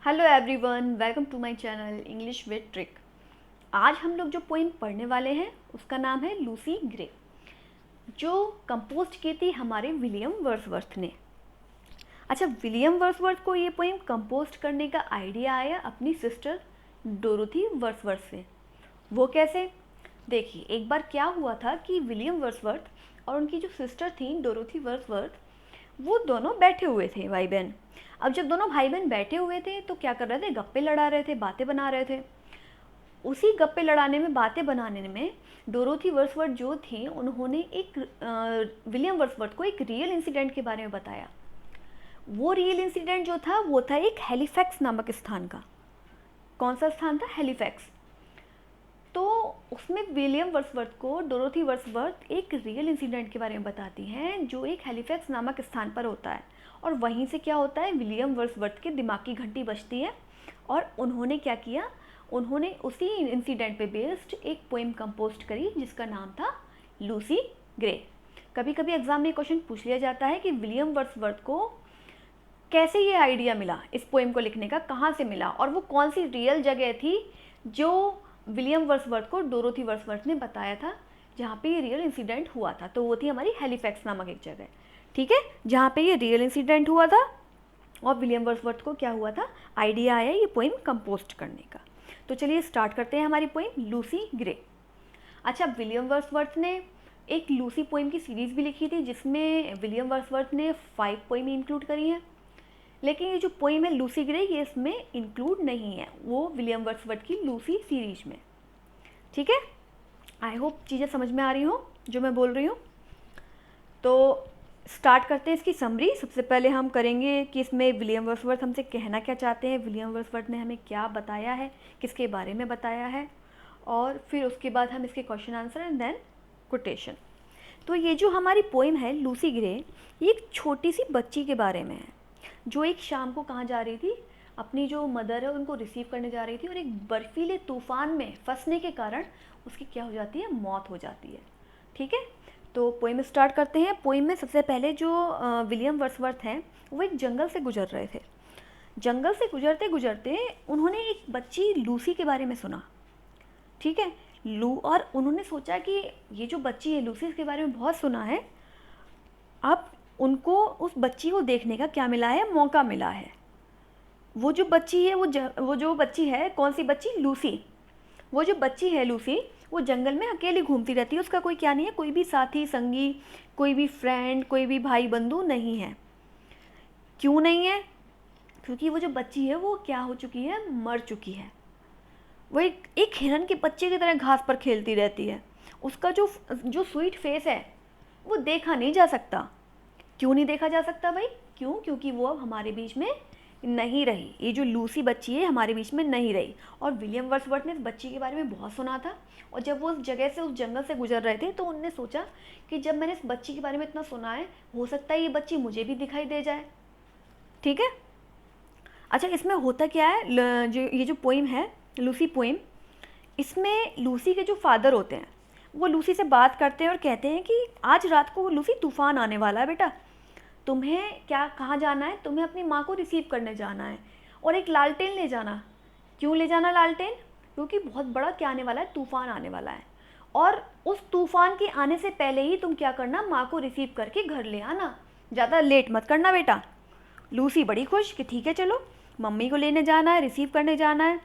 Hello everyone, welcome to my channel English with trick. आज हम लोग जो पोइम पढ़ने वाले हैं उसका नाम है लूसी ग्रे, जो कंपोज की थी हमारे विलियम वर्ड्सवर्थ ने। अच्छा, विलियम वर्ड्सवर्थ को ये पोइम कंपोज करने का आइडिया आया अपनी सिस्टर डोरोथी वर्ड्सवर्थ से। वो कैसे? देखिए, एक बार क्या हुआ था कि विलियम वर्ड्सवर्थ और उनकी जो सिस्टर थी डोरोथी वर्ड्सवर्थ, वो दोनों बैठे हुए थे भाई बहन। अब जब दोनों भाई बहन बैठे हुए थे तो क्या कर रहे थे, गप्पे लड़ा रहे थे, बातें बना रहे थे। उसी गप्पे लड़ाने में, बातें बनाने में डोरोथी वर्ड्सवर्थ जो थी, उन्होंने एक विलियम वर्ड्सवर्थ को एक रियल इंसिडेंट के बारे में बताया। वो रियल इंसिडेंट जो था वो था एक हैलिफैक्स नामक स्थान का। कौन सा स्थान था? हैलिफैक्स। तो उसमें विलियम वर्ड्सवर्थ को डोरोथी वर्ड्सवर्थ एक रियल इंसिडेंट के बारे में बताती हैं जो एक हैलिफैक्स नामक स्थान पर होता है। और वहीं से क्या होता है, विलियम वर्ड्सवर्थ के दिमाग की घंटी बजती है और उन्होंने क्या किया, उन्होंने उसी इंसिडेंट पे बेस्ड एक पोइम कंपोज करी जिसका नाम था लूसी ग्रे। कभी कभी एग्जाम में क्वेश्चन पूछ लिया जाता है कि विलियम वर्ड्सवर्थ को कैसे ये आइडिया मिला, इस पोइम को लिखने का कहाँ से मिला, और वो कौन सी रियल जगह थी जो विलियम वर्ड्सवर्थ को डोरोथी वर्ड्सवर्थ ने बताया था, जहाँ पे ये रियल इंसिडेंट हुआ था। तो वो थी हमारी हैलिफैक्स नामक एक जगह, ठीक है, जहाँ पे ये रियल इंसिडेंट हुआ था। और विलियम वर्ड्सवर्थ को क्या हुआ था, आइडिया आया ये पोइम कंपोज करने का। तो चलिए स्टार्ट करते हैं हमारी पोइम लूसी ग्रे। अच्छा, विलियम वर्ड्सवर्थ ने एक लूसी पोइम की सीरीज़ भी लिखी थी जिसमें विलियम वर्ड्सवर्थ ने 5 पोइम इंक्लूड करी हैं, लेकिन ये जो पोइम है लूसी ग्रे ये इसमें इंक्लूड नहीं है, वो विलियम वर्ड्सवर्थ की लूसी सीरीज में। ठीक है, आई होप चीज़ें समझ में आ रही हो जो मैं बोल रही हूँ। तो स्टार्ट करते हैं इसकी समरी। सबसे पहले हम करेंगे कि इसमें विलियम वर्ड्सवर्थ हमसे कहना क्या चाहते हैं, विलियम वर्ड्सवर्थ ने हमें क्या बताया है, किसके बारे में बताया है, और फिर उसके बाद हम इसके question answer and then quotation. तो ये जो हमारी पोइम है लूसी ग्रे, ये एक छोटी सी बच्ची के बारे में है जो एक शाम को कहाँ जा रही थी, अपनी जो मदर है उनको रिसीव करने जा रही थी, और एक बर्फीले तूफान में फंसने के कारण उसकी क्या हो जाती है, मौत हो जाती है। ठीक है, तो पोइम स्टार्ट करते हैं। पोइम में सबसे पहले जो विलियम वर्ड्सवर्थ हैं वो एक जंगल से गुजर रहे थे। जंगल से गुजरते गुजरते उन्होंने एक बच्ची लूसी के बारे में सुना। ठीक है, और उन्होंने सोचा कि ये जो बच्ची है लूसी, इसके बारे में बहुत सुना है, अब उनको उस बच्ची को देखने का क्या मिला है, मौका मिला है। वो जो बच्ची है वो जो बच्ची है, कौन सी बच्ची? लूसी। वो जो बच्ची है लूसी, वो जंगल में अकेली घूमती रहती है, उसका कोई क्या नहीं है, कोई भी साथी संगी, कोई भी फ्रेंड, कोई भी भाई बंधु नहीं है। क्यों नहीं है? क्योंकि वो जो बच्ची है वो क्या हो चुकी है, मर चुकी है। वो एक हिरन के बच्चे की तरह घास पर खेलती रहती है। उसका जो स्वीट फेस है वो देखा नहीं जा सकता। क्यों नहीं देखा जा सकता भाई? क्यों? क्योंकि वो अब हमारे बीच में नहीं रही। ये जो लूसी बच्ची है हमारे बीच में नहीं रही। और विलियम वर्ड्सवर्थ ने इस बच्ची के बारे में बहुत सुना था, और जब वो उस जगह से, उस जंगल से गुजर रहे थे, तो उनने सोचा कि जब मैंने इस बच्ची के बारे में इतना सुना है, हो सकता है ये बच्ची मुझे भी दिखाई दे जाए। ठीक है। अच्छा, इसमें होता क्या है, ये जो पोइम है लूसी पोइम, इसमें लूसी के जो फादर होते हैं वो लूसी से बात करते हैं और कहते हैं कि आज रात को लूसी तूफान आने वाला है बेटा, तुम्हें क्या, कहाँ जाना है, तुम्हें अपनी माँ को रिसीव करने जाना है, और एक लालटेन ले जाना। क्यों ले जाना लालटेन? क्योंकि बहुत बड़ा क्या आने वाला है, तूफान आने वाला है, और उस तूफान के आने से पहले ही तुम क्या करना, माँ को रिसीव करके घर ले आना, ज़्यादा लेट मत करना बेटा। लूसी बड़ी खुश कि ठीक है चलो, मम्मी को लेने जाना है, रिसीव करने जाना है,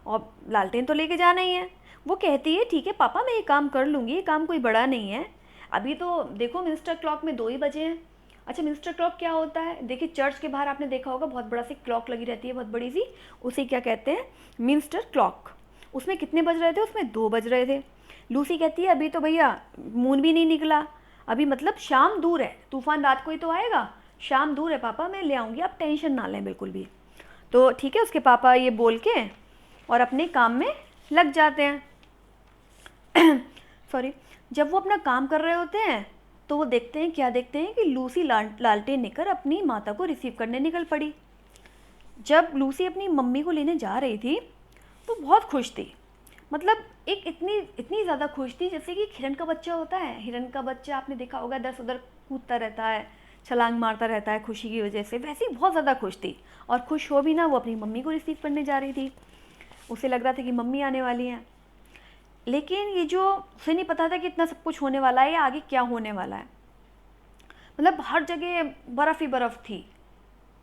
और लालटेन तो लेके जाना ही है। वो कहती है ठीक है पापा, मैं ये काम कर लूँगी, ये काम कोई बड़ा नहीं है, अभी तो देखो मिनिस्टर क्लॉक में 2 ही बजे हैं। अच्छा, मिनिस्टर क्लॉक क्या होता है? देखिए, चर्च के बाहर आपने देखा होगा बहुत बड़ा सी क्लॉक लगी रहती है, बहुत बड़ी सी, उसे क्या कहते हैं, मिनिस्टर क्लॉक। उसमें कितने बज रहे थे? उसमें 2 बज रहे थे। लूसी कहती है अभी तो भैया मून भी नहीं निकला, अभी मतलब शाम दूर है, तूफान रात को ही तो आएगा, शाम दूर है पापा, मैं ले आऊँगी, आप टेंशन ना लें बिल्कुल भी। तो ठीक है, उसके पापा ये बोल के और अपने काम में लग जाते हैं। सॉरी। जब वो अपना काम कर रहे होते हैं तो वो देखते हैं, क्या देखते हैं कि लूसी लालटेन लेकर अपनी माता को रिसीव करने निकल पड़ी। जब लूसी अपनी मम्मी को लेने जा रही थी तो बहुत खुश थी, मतलब एक इतनी इतनी ज़्यादा खुश थी जैसे कि हिरन का बच्चा होता है। हिरन का बच्चा आपने देखा होगा, इधर उधर कूदता रहता है, छलांग मारता रहता है खुशी की वजह से, वैसे ही बहुत ज़्यादा खुश थी। और खुश हो भी ना, वो अपनी मम्मी को रिसीव करने जा रही थी। उसे लग रहा था कि मम्मी आने वाली हैं, लेकिन ये जो उसे नहीं पता था कि इतना सब कुछ होने वाला है या आगे क्या होने वाला है। मतलब हर जगह बर्फ़ ही बर्फ़ थी।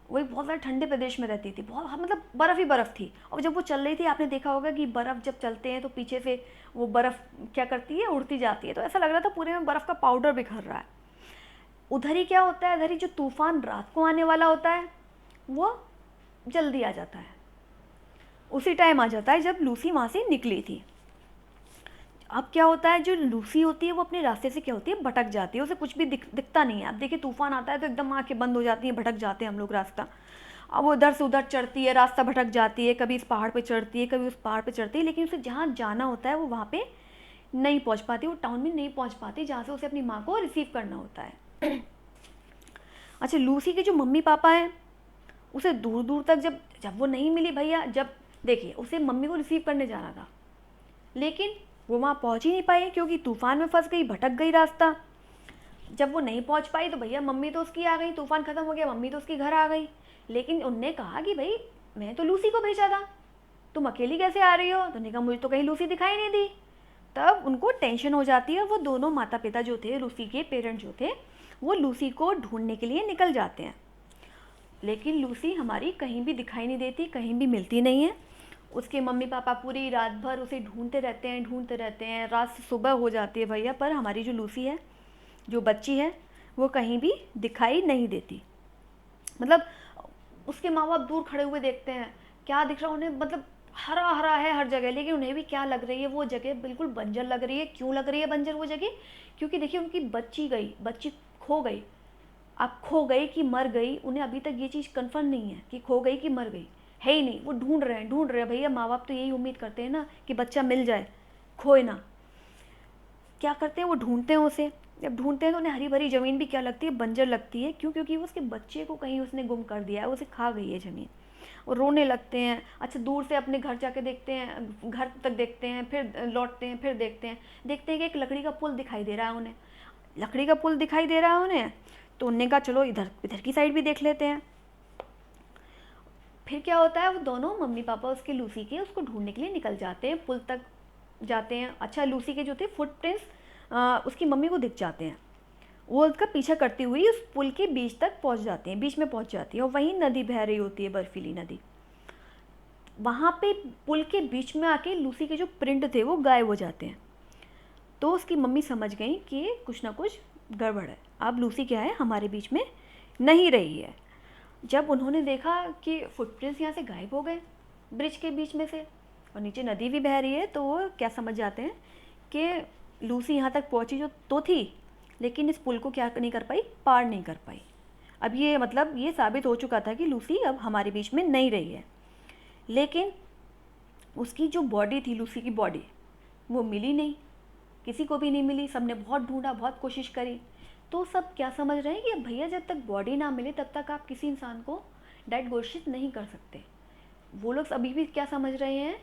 वो एक बहुत ज़्यादा ठंडे प्रदेश में रहती थी, बहुत मतलब बर्फ़ ही बर्फ़ थी। और जब वो चल रही थी, आपने देखा होगा कि बर्फ़ जब चलते हैं तो पीछे से वो बर्फ़ क्या करती है, उड़ती जाती है। तो ऐसा लग रहा था पूरे में बर्फ़ का पाउडर बिखर रहा है। उधर ही क्या होता है, इधर ही जो तूफ़ान रात को आने वाला होता है वो जल्दी आ जाता है, उसी टाइम आ जाता है जब लूसी वहाँ से निकली थी। अब क्या होता है, जो लूसी होती है वो अपने रास्ते से क्या होती है, भटक जाती है। उसे कुछ भी दिखता नहीं है। अब देखिए तूफान आता है तो एकदम आंखें बंद हो जाती हैं, भटक जाते हैं हम लोग रास्ता। अब वो इधर से उधर चढ़ती है, रास्ता भटक जाती है, कभी इस पहाड़ पे चढ़ती है, कभी उस पहाड़ पे चढ़ती है, लेकिन उसे जहाँ जाना होता है वो वहाँ पे नहीं पहुँच पाती, वो टाउन में नहीं पहुँच पाती जहाँ से उसे अपनी माँ को रिसीव करना होता है। अच्छा, लूसी के जो मम्मी पापा हैं उसे दूर दूर तक जब जब वो नहीं मिली भैया, जब देखिए उसे मम्मी को रिसीव करने जाना था, लेकिन वो वहाँ पहुँच ही नहीं पाई क्योंकि तूफ़ान में फंस गई, भटक गई रास्ता। जब वो नहीं पहुँच पाई तो भैया मम्मी तो उसकी आ गई, तूफ़ान ख़त्म हो गया, मम्मी तो उसकी घर आ गई। लेकिन उनने कहा कि भाई मैं तो लूसी को भेजा था, तुम अकेली कैसे आ रही हो? तो उन्होंने कहा मुझे तो कहीं लूसी दिखाई नहीं दी। तब उनको टेंशन हो जाती है। वो दोनों माता पिता जो थे, लूसी के पेरेंट्स जो थे, वो लूसी को ढूंढने के लिए निकल जाते हैं। लेकिन लूसी हमारी कहीं भी दिखाई नहीं देती, कहीं भी मिलती नहीं है। उसके मम्मी पापा पूरी रात भर उसे ढूंढते रहते हैं, ढूंढते रहते हैं। रात से सुबह हो जाती है भैया, पर हमारी जो लूसी है, जो बच्ची है, वो कहीं भी दिखाई नहीं देती। मतलब उसके माँ बाप दूर खड़े हुए देखते हैं, क्या दिख रहा उन्हें, मतलब हरा हरा है हर जगह, लेकिन उन्हें भी क्या लग रही है, वो जगह बिल्कुल बंजर लग रही है। क्यों लग रही है बंजर वो जगह? क्योंकि देखिए उनकी बच्ची गई, बच्ची खो गई। अब खो गई कि मर गई, उन्हें अभी तक ये चीज़ कंफर्म नहीं है कि खो गई कि मर गई, है ही नहीं। वो ढूंढ रहे हैं भैया। माँ बाप तो यही उम्मीद करते हैं ना कि बच्चा मिल जाए, खोए ना। क्या करते हैं, वो ढूंढते हैं उसे। जब ढूंढते हैं तो उन्हें हरी भरी ज़मीन भी क्या लगती है, बंजर लगती है। क्यों? क्योंकि वो उसके बच्चे को कहीं उसने गुम कर दिया है, उसे खा गई है ज़मीन। और रोने लगते हैं। अच्छा, दूर से अपने घर जाके देखते हैं, घर तक देखते हैं, फिर लौटते हैं, फिर देखते हैं कि एक लकड़ी का पुल दिखाई दे रहा है उन्हें। लकड़ी का पुल दिखाई दे रहा है उन्हें, तो उन्होंने कहा चलो इधर इधर की साइड भी देख लेते हैं। फिर क्या होता है, वो दोनों मम्मी पापा उसके लूसी के उसको ढूंढने के लिए निकल जाते हैं, पुल तक जाते हैं। अच्छा, लूसी के जो थे फुटप्रिंट्स उसकी मम्मी को दिख जाते हैं। वो उसका पीछा करती हुई उस पुल के बीच तक पहुंच जाते हैं, बीच में पहुंच जाती है। और वहीं नदी बह रही होती है, बर्फीली नदी। वहाँ पे पुल के बीच में आके लूसी के जो प्रिंट थे वो गायब हो जाते हैं। तो उसकी मम्मी समझ गई कि कुछ ना कुछ गड़बड़ है, अब लूसी क्या है, हमारे बीच में नहीं रही है। जब उन्होंने देखा कि फुटप्रिंट्स यहाँ से गायब हो गए ब्रिज के बीच में से, और नीचे नदी भी बह रही है, तो वो क्या समझ जाते हैं कि लूसी यहाँ तक पहुँची जो तो थी, लेकिन इस पुल को क्या नहीं कर पाई, पार नहीं कर पाई। अब ये मतलब ये साबित हो चुका था कि लूसी अब हमारे बीच में नहीं रही है। लेकिन उसकी जो बॉडी थी, लूसी की बॉडी, वो मिली नहीं, किसी को भी नहीं मिली। सबने बहुत ढूंढा, बहुत कोशिश करी। तो सब क्या समझ रहे हैं कि भैया जब तक बॉडी ना मिले तब तक आप किसी इंसान को डेड घोषित नहीं कर सकते। वो लोग अभी भी क्या समझ रहे हैं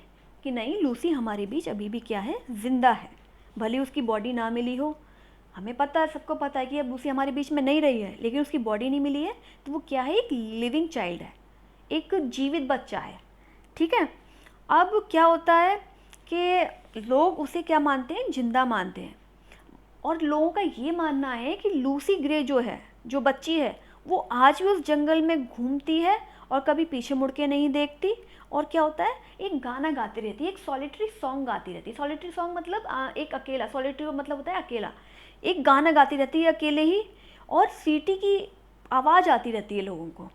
कि नहीं, लूसी हमारे बीच अभी भी क्या है, ज़िंदा है, भले उसकी बॉडी ना मिली हो। हमें पता है, सबको पता है कि अब लूसी हमारे बीच में नहीं रही है, लेकिन उसकी बॉडी नहीं मिली है, तो वो क्या है, एक लिविंग चाइल्ड है, एक जीवित बच्चा है। ठीक है। अब क्या होता है कि लोग उसे क्या मानते हैं, जिंदा मानते हैं। और लोगों का ये मानना है कि लूसी ग्रे जो है, जो बच्ची है, वो आज भी उस जंगल में घूमती है और कभी पीछे मुड़ के नहीं देखती। और क्या होता है, एक गाना गाती रहती है, एक सॉलिटरी सॉन्ग गाती रहती है। सॉलिटरी सॉन्ग मतलब एक अकेला, सॉलिटरी मतलब होता है अकेला। एक गाना गाती रहती है अकेले ही, और सीटी की आवाज़ आती रहती है लोगों को।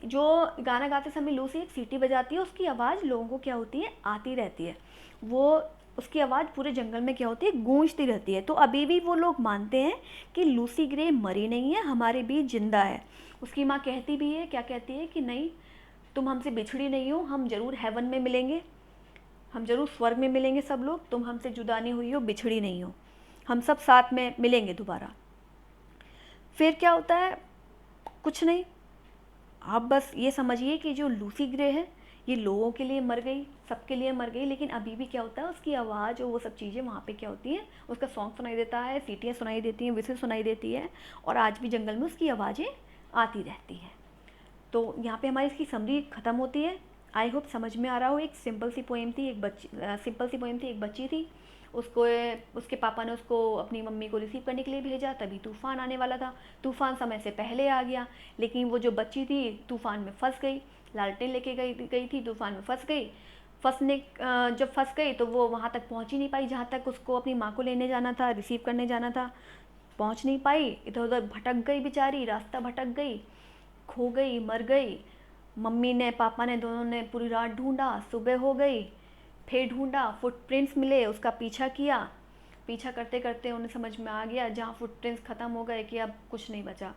जो गाना गाते समय लूसी एक सीटी बजाती है, उसकी आवाज़ लोगों को क्या होती है, आती रहती है। वो उसकी आवाज़ पूरे जंगल में क्या होती है, गूंजती रहती है। तो अभी भी वो लोग मानते हैं कि लूसी ग्रे मरी नहीं है, हमारे बीच जिंदा है। उसकी माँ कहती भी है, क्या कहती है कि नहीं, तुम हमसे बिछड़ी नहीं हो, हम ज़रूर हेवन में मिलेंगे, हम ज़रूर स्वर्ग में मिलेंगे सब लोग, तुम हमसे जुदा नहीं हुई हो, बिछड़ी नहीं हो, हम सब साथ में मिलेंगे दोबारा। फिर क्या होता है, कुछ नहीं, आप बस ये समझिए कि जो लूसी ग्रे है, ये लोगों के लिए मर गई, सबके लिए मर गई, लेकिन अभी भी क्या होता है, उसकी आवाज़ और वो सब चीज़ें वहाँ पे क्या होती हैं, उसका सॉन्ग सुनाई देता है, सीटियाँ सुनाई देती हैं, विसिल सुनाई देती है, और आज भी जंगल में उसकी आवाज़ें आती रहती हैं। तो यहाँ पे हमारी इसकी समरी ख़त्म होती है। आई होप समझ में आ रहा हो। एक सिंपल सी पोएम थी, एक बच्ची थी, उसको उसके पापा ने उसको अपनी मम्मी को रिसीव करने के लिए भेजा, तभी तूफ़ान आने वाला था। तूफ़ान समय से पहले आ गया, लेकिन वो जो बच्ची थी तूफ़ान में फंस गई, लालटेन लेके गई थी, तूफ़ान में फंस गई। जब फंस गई तो वो वहाँ तक पहुँच ही नहीं पाई जहाँ तक उसको अपनी माँ को लेने जाना था, रिसीव करने जाना था। पहुँच नहीं पाई, इधर उधर भटक गई बेचारी, रास्ता भटक गई, खो गई, मर गई। मम्मी ने पापा ने दोनों ने पूरी रात ढूंढा, सुबह हो गई, फिर ढूंढा, फुटप्रिंट्स मिले, उसका पीछा किया। पीछा करते करते उन्हें समझ में आ गया जहाँ फुटप्रिंट्स ख़त्म हो गए कि अब कुछ नहीं बचा।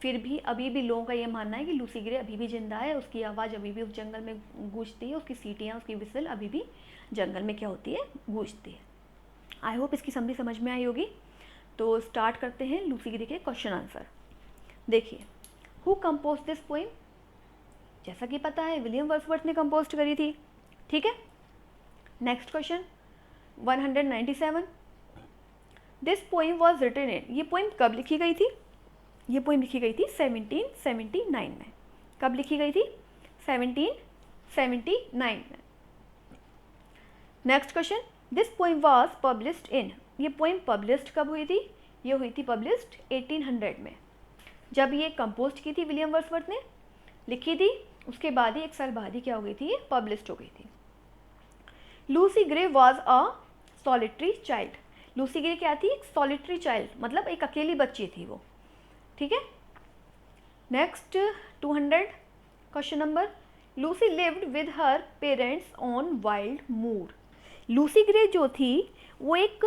फिर भी अभी भी लोगों का ये मानना है कि लूसी ग्रे अभी भी ज़िंदा है, उसकी आवाज़ अभी भी उस जंगल में गूंजती है, उसकी सीटियाँ, उसकी विसल अभी भी जंगल में क्या होती है, गूंजती है। आई होप इसकी समरी समझ में आई होगी। तो स्टार्ट करते हैं लूसी ग्रे के क्वेश्चन आंसर। देखिए, हु कंपोज दिस पोइम? जैसा कि पता है विलियम वर्ड्सवर्थ ने कंपोज करी थी, ठीक है। Next question 197, this poem was written in, ये पोइम कब लिखी गई थी? ये पोइम लिखी गई थी 1779 में। कब लिखी गई थी? 1779 में। Next question, this poem was published in, ये पोइम पब्लिश्ड कब हुई थी? ये हुई थी पब्लिश्ड 1800 में। जब ये कंपोज की थी विलियम वर्ड्सवर्थ ने, लिखी थी, उसके बाद ही 1 साल बाद ही क्या हो गई थी, ये पब्लिश्ड हो गई थी। Lucy grey was a solitary child, Lucy grey क्या थी? एक सॉलिटरी चाइल्ड, मतलब एक अकेली बच्ची थी वो, ठीक है। Next 200 question number, Lucy lived with her parents on wild moor, Lucy Gray जो थी वो एक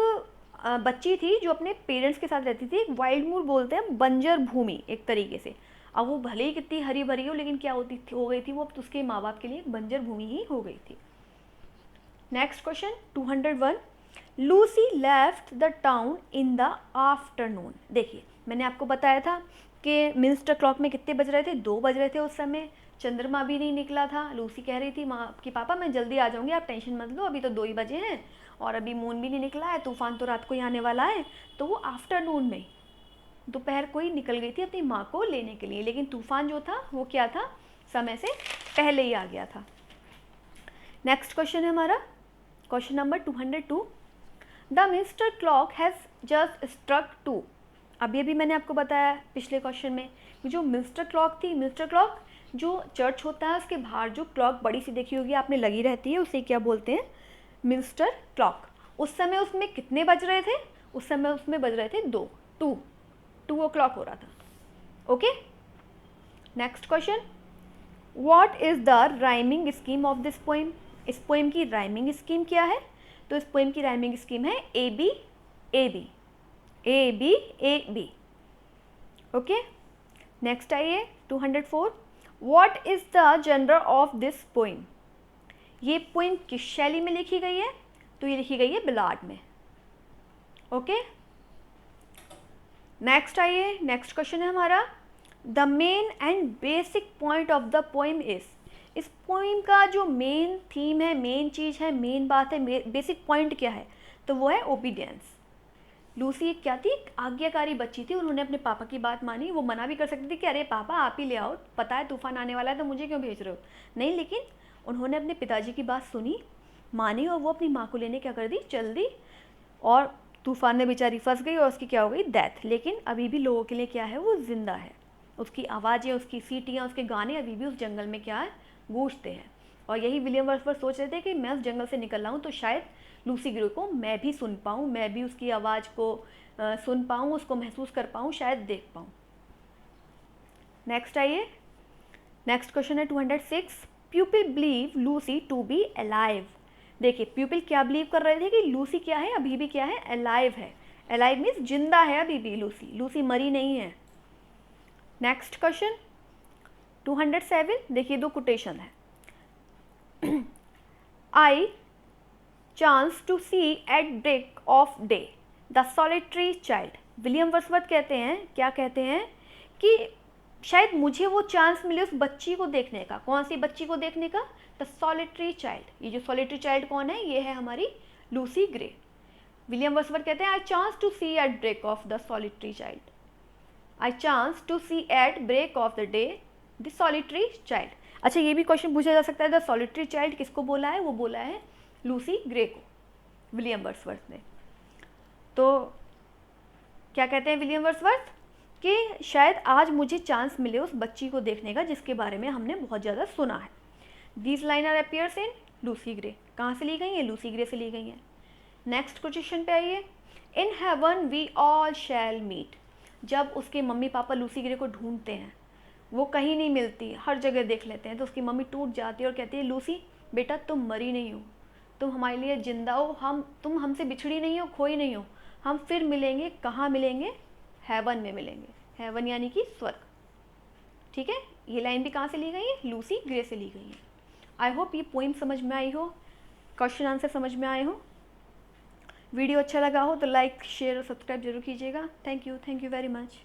बच्ची थी जो अपने पेरेंट्स के साथ रहती थी। एक वाइल्ड मूर बोलते हैं बंजर भूमि एक तरीके से। अब वो भले ही कितनी हरी भरी हो, लेकिन क्या हो गई थी वो, अब उसके माँ बाप के लिए बंजर भूमि ही हो गई थी। Next question 201, Lucy left the town in the afternoon. देखिए, मैंने आपको बताया था कि मिन्स्टर क्लॉक में कितने बज रहे थे, 2 बज रहे थे उस समय, चंद्रमा भी नहीं निकला था। लूसी कह रही थी माँ कि पापा मैं जल्दी आ जाऊँगी, आप टेंशन मत लो, अभी तो 2 ही बजे हैं और अभी मून भी नहीं निकला है, तूफान तो रात को ही आने वाला है। तो वो आफ्टरनून में, दोपहर को ही निकल गई थी अपनी माँ को लेने के लिए, लेकिन तूफान जो था वो क्या था, समय से पहले ही आ गया था। नेक्स्ट क्वेश्चन है हमारा question number 202, the minster clock has just struck 2। अभी अभी मैंने आपको बताया पिछले क्वेश्चन में कि जो मिन्स्टर क्लॉक थी, मिन्स्टर क्लॉक जो चर्च होता है उसके बाहर जो क्लॉक बड़ी सी देखी होगी आपने लगी रहती है, उसे क्या बोलते हैं, मिन्स्टर क्लॉक। उस समय उसमें कितने बज रहे थे? उस समय उसमें बज रहे थे 2 o'clock हो रहा था। Okay, next question, what is the rhyming scheme of this poem? इस पोइम की राइमिंग स्कीम क्या है? तो इस पोइम की राइमिंग स्कीम है A B A B, A B A B. Okay, next आइए 204, what is the genre of this poem? ये पोइम किस शैली में लिखी गई है? तो ये लिखी गई है बिलार्ड में। ओके, नेक्स्ट आइए, नेक्स्ट क्वेश्चन है हमारा, the main and basic point of the poem is, इस पोइम का जो मेन थीम है, मेन चीज़ है, मेन बात है, बेसिक पॉइंट क्या है? तो वो है ओबीडियंस। लूसी एक क्या थी, एक आज्ञाकारी बच्ची थी, उन्होंने अपने पापा की बात मानी। वो मना भी कर सकती थी कि अरे पापा आप ही ले आओ, पता है तूफान आने वाला है तो मुझे क्यों भेज रहे हो, नहीं, लेकिन उन्होंने अपने पिताजी की बात सुनी, मानी, और वो अपनी माँ को लेने क्या कर दी, चल दी, और तूफान में बेचारी फंस गई और उसकी क्या हो गई, डेथ। लेकिन अभी भी लोगों के लिए क्या है, वो जिंदा है, उसकी आवाज़ें, उसकी सीटियाँ, उसके गाने अभी भी उस जंगल में क्या है, गूंजते हैं। और यही विलियम वर्ड्सवर्थ सोच रहे थे कि मैं उस जंगल से निकल रहा हूँ तो शायद लूसी ग्रे को मैं भी सुन पाऊँ, मैं भी उसकी आवाज़ को सुन पाऊँ, उसको महसूस कर पाऊँ, शायद देख पाऊँ। नेक्स्ट आइए, नेक्स्ट क्वेश्चन है 206, people believe Lucy to be alive. देखिए, पीपल क्या बिलीव कर रहे थे कि लूसी क्या है, अभी भी क्या है, अलाइव है। अलाइव मीन्स जिंदा है अभी भी लूसी, लूसी मरी नहीं है। नेक्स्ट क्वेश्चन 207, देखिए 2 कोटेशन है, I chance to see at break of day the solitary child. William Wordsworth कहते हैं, क्या कहते हैं कि शायद मुझे वो चांस मिले उस बच्ची को देखने का। कौन सी बच्ची को देखने का? The solitary child. ये जो सॉलिटरी चाइल्ड कौन है? ये है हमारी लूसी ग्रे। विलियम वर्ड्सवर्थ कहते हैं I chance to see at break of the solitary child. I chance to see at break of the day the solitary child. अच्छा, ये भी क्वेश्चन पूछा जा सकता है द सॉलिटरी चाइल्ड किसको बोला है? वो बोला है लूसी ग्रे को, विलियम वर्ड्सवर्थ ने। तो क्या कहते हैं विलियम वर्ड्सवर्थ कि शायद आज मुझे चांस मिले उस बच्ची को देखने का जिसके बारे में हमने बहुत ज़्यादा सुना है। These line are appears in Lucy Gray. कहाँ से ली गई हैं? लूसी ग्रे से ली गई हैं। नेक्स्ट क्वेश्चन पे आइए। In heaven we all shall meet. जब उसके मम्मी पापा लूसी ग्रे को ढूंढते हैं, वो कहीं नहीं मिलती, हर जगह देख लेते हैं, तो उसकी मम्मी टूट जाती है और कहती है लूसी बेटा तुम मरी नहीं हो, तुम हमारे लिए जिंदा हो, तुम हमसे बिछड़ी नहीं हो, खोई नहीं हो, हम फिर मिलेंगे। कहाँ मिलेंगे? हेवन में मिलेंगे। हेवन यानी कि स्वर्ग। ठीक है, ये लाइन भी कहाँ से ली गई है? लूसी ग्रे से ली गई है। आई होप ये पोइम समझ में आई हो, क्वेश्चन आंसर समझ में आए हो। वीडियो अच्छा लगा हो तो लाइक शेयर और सब्सक्राइब जरूर कीजिएगा। Thank you very much.